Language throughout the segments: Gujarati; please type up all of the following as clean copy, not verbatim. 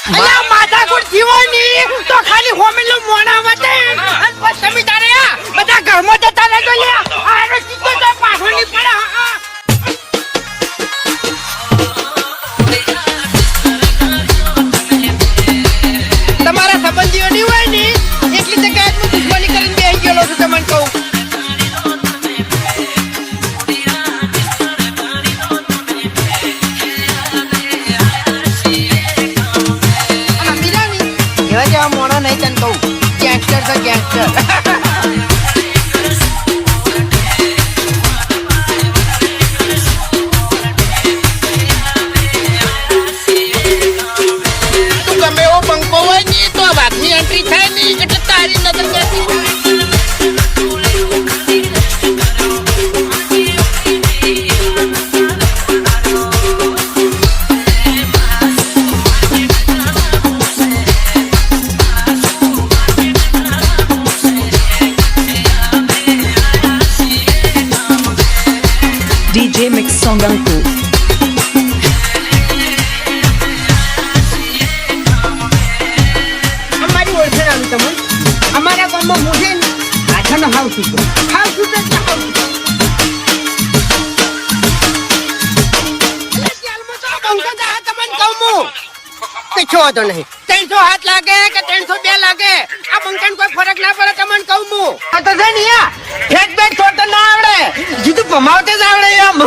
અલ્યા માથાકૂટ જીવોની તો ખાલી હોમેલું મોણા વટે અને પછી તમે તારે બધા ઘરમાં જતા રહેજો લે આનો સીધો તો પાછો ની પડે તમારા સંબંધીઓ ની હોય ને એટલી જગ્યાએ હું દુશ્મની કરીને બેસી ગયેલો છું તમને કહું મોણો નહીં તને કહું ગેંગસ્ટર તો ગેંગસ્ટર તું ગમે એવો બંકો હોય ને તો આ વાઘની એન્ટ્રી થાય ને એટલે તારી નજર બેસી DJ Mix Songanku. અમારી ઓળખાણ આવી તમે અમારા ગામમાં મોઢે આછાનો હાવ છૂટો પીછો હતો નહીં 300 હાથ લાગે કે 302 લાગે આ બંકન કોઈ ફરક ના પડે તમને કહું હું આ તો છે ને હેડ બેટ છોડતો ના આવડે જીતું ભમાવતે જ આવડે એમ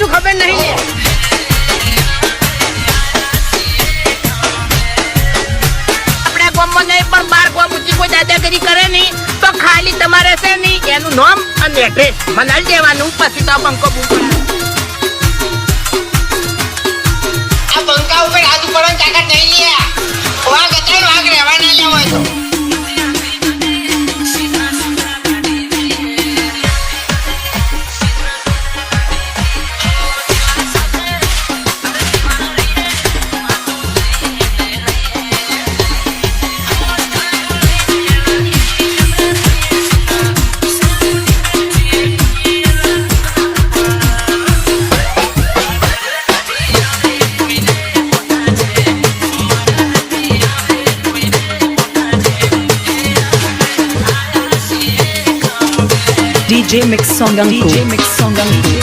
ખબર નહીં આપણા ગામમાં નહીં પણ બાર ગામ ઊંચી કોઈ દાદાગીરી કરે નહીં તો ખાલી તમારે છે નહીં એનું નામ અને એડ્રેસ મને દેવાનું પછી તો બંકો બૂમ આ બંકા ઉપર હાથ પડવાની તાકાત નહીં લે વાઘ હતા વાઘ રહેવા ના લેવો હોય તો DJ Mix Songanku. DJ Mix Songanku.